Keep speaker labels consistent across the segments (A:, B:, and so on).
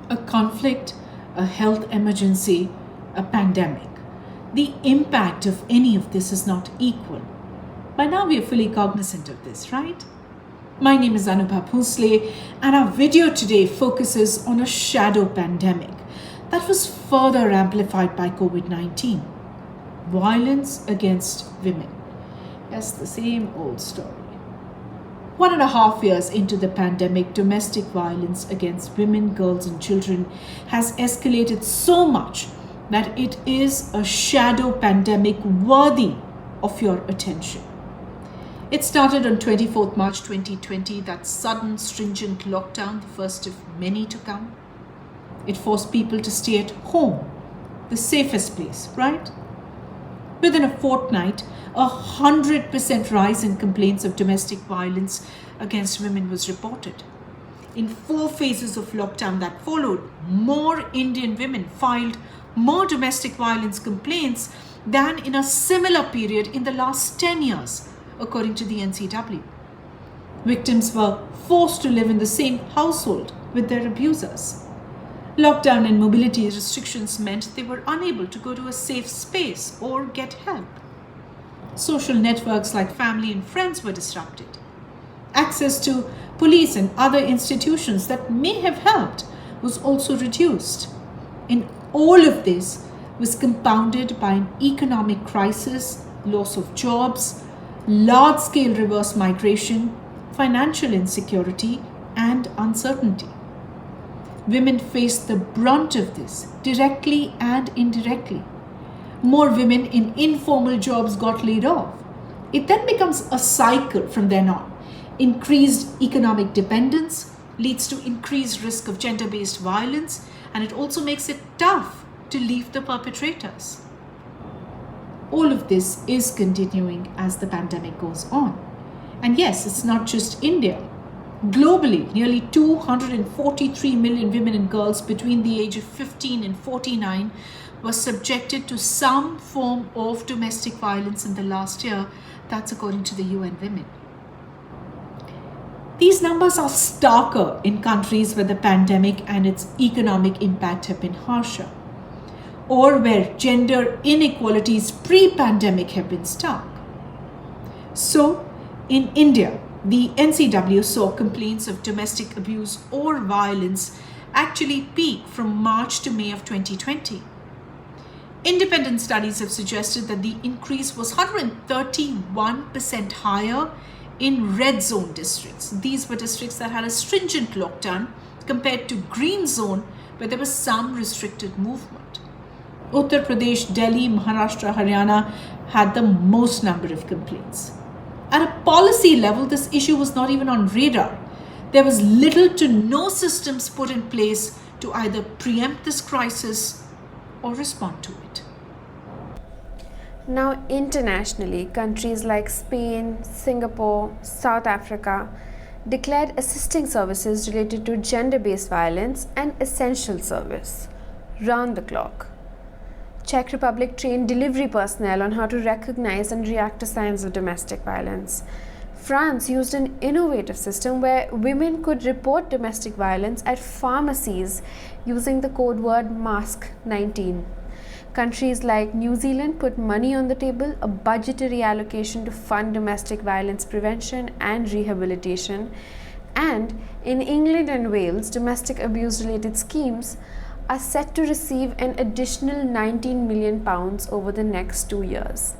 A: A conflict, a health emergency, a pandemic. The impact of any of this is not equal. By now, we are fully cognizant of this, right? My name is Anubha Bhonsle, and our video today focuses on a shadow pandemic that was further amplified by COVID-19. Violence against women. Yes, the same old story. 1.5 years into the pandemic, domestic violence against women, girls, and children has escalated so much that it is a shadow pandemic worthy of your attention. It started on 24th March 2020, that sudden stringent lockdown, the first of many to come. It forced people to stay at home, the safest place, right? Within a fortnight, 100% rise in complaints of domestic violence against women was reported. In 4 phases of lockdown that followed, more Indian women filed more domestic violence complaints than in a similar period in the last 10 years, according to the NCW. Victims were forced to live in the same household with their abusers. Lockdown and mobility restrictions meant they were unable to go to a safe space or get help. Social networks like family and friends were disrupted. Access to police and other institutions that may have helped was also reduced. And all of this was compounded by an economic crisis, loss of jobs, large-scale reverse migration, financial insecurity, and uncertainty. Women faced the brunt of this, directly and indirectly. More women in informal jobs got laid off. It then becomes a cycle from then on. Increased economic dependence leads to increased risk of gender-based violence, and it also makes it tough to leave the perpetrators. All of this is continuing as the pandemic goes on. And yes, it's not just India. Globally, nearly 243 million women and girls between the age of 15 and 49 were subjected to some form of domestic violence in the last year. That's according to the UN Women. These numbers are starker in countries where the pandemic and its economic impact have been harsher, or where gender inequalities pre-pandemic have been stark. So, in India, the NCW saw complaints of domestic abuse or violence actually peak from March to May of 2020. Independent studies have suggested that the increase was 131% higher in red zone districts. These were districts that had a stringent lockdown compared to green zone where there was some restricted movement. Uttar Pradesh, Delhi, Maharashtra, Haryana had the most number of complaints. At a policy level, this issue was not even on radar. There was little to no systems put in place to either preempt this crisis or respond to it.
B: Now, internationally, countries like Spain, Singapore, South Africa declared assisting services related to gender-based violence an essential service, round the clock. Czech Republic trained delivery personnel on how to recognize and react to signs of domestic violence. France used an innovative system where women could report domestic violence at pharmacies using the code word MASK-19. Countries like New Zealand put money on the table, a budgetary allocation to fund domestic violence prevention and rehabilitation. And in England and Wales, domestic abuse related schemes are set to receive an additional £19 million over the next 2 years.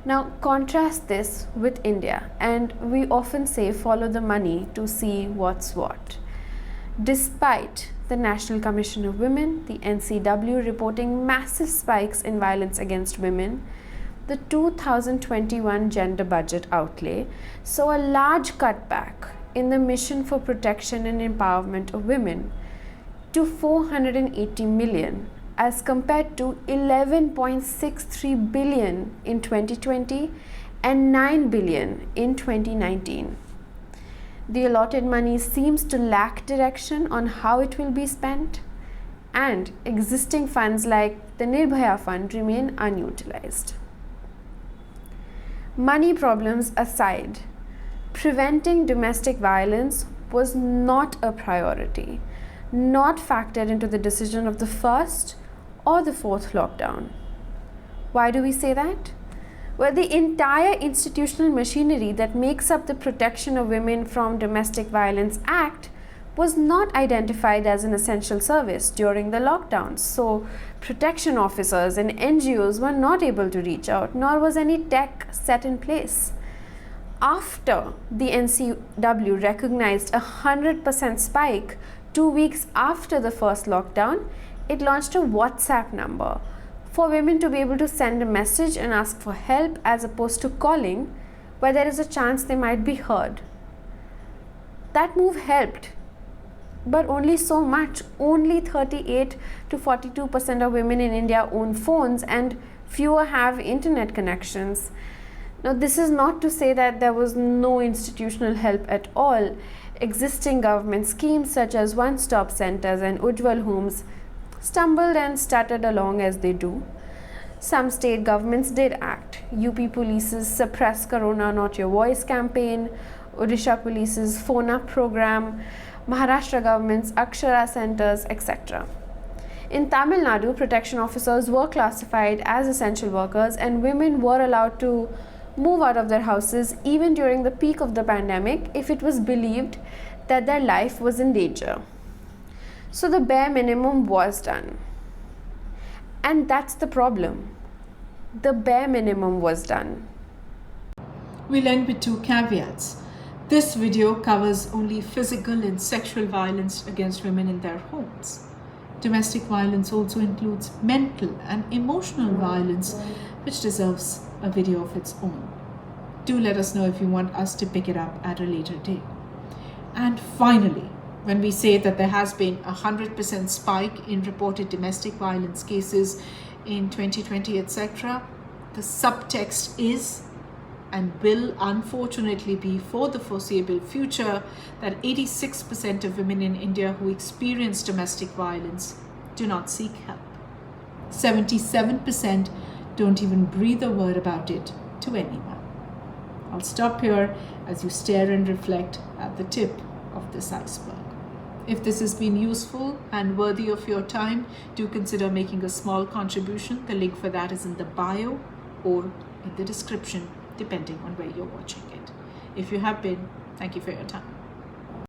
B: Now contrast this with India, and we often say follow the money to see what's what. Despite the National Commission of Women, the NCW, reporting massive spikes in violence against women, the 2021 gender budget outlay saw a large cutback in the mission for protection and empowerment of women to 480 million as compared to 11.63 billion in 2020 and 9 billion in 2019. The allotted money seems to lack direction on how it will be spent, and existing funds like the Nirbhaya Fund remain unutilized. Money problems aside, preventing domestic violence was not a priority. not factored into the decision of the first or the fourth lockdown. Why do we say that? Well, the entire institutional machinery that makes up the Protection of Women from Domestic Violence Act was not identified as an essential service during the lockdown. So protection officers and NGOs were not able to reach out, nor was any tech set in place. After the NCW recognized a 100% spike 2 weeks after the first lockdown, it launched a WhatsApp number for women to be able to send a message and ask for help, as opposed to calling where there is a chance they might be heard. That move helped, but only so much. Only 38 to 42% of women in India own phones, and fewer have internet connections. Now, this is not to say that there was no institutional help at all. Existing government schemes such as one-stop centers and Ujjwal homes stumbled and stuttered along as they do. Some state governments did act. UP Police's Suppress Corona Not Your Voice campaign, Odisha Police's Phone Up program, Maharashtra government's Akshara centers, etc. In Tamil Nadu, protection officers were classified as essential workers, and women were allowed to move out of their houses even during the peak of the pandemic if it was believed that their life was in danger. So the bare minimum was done. And that's the problem. The bare minimum was done.
A: We'll end with 2 caveats. This video covers only physical and sexual violence against women in their homes. Domestic violence also includes mental and emotional violence, which deserves a video of its own. Do let us know if you want us to pick it up at a later date. And finally, when we say that there has been a 100% spike in reported domestic violence cases in 2020, etc., the subtext is and will unfortunately be for the foreseeable future that 86% of women in India who experience domestic violence do not seek help. 77% don't even breathe a word about it to anyone. I'll stop here as you stare and reflect at the tip of this iceberg. If this has been useful and worthy of your time, do consider making a small contribution. The link for that is in the bio or in the description, depending on where you're watching it. If you have been, thank you for your time.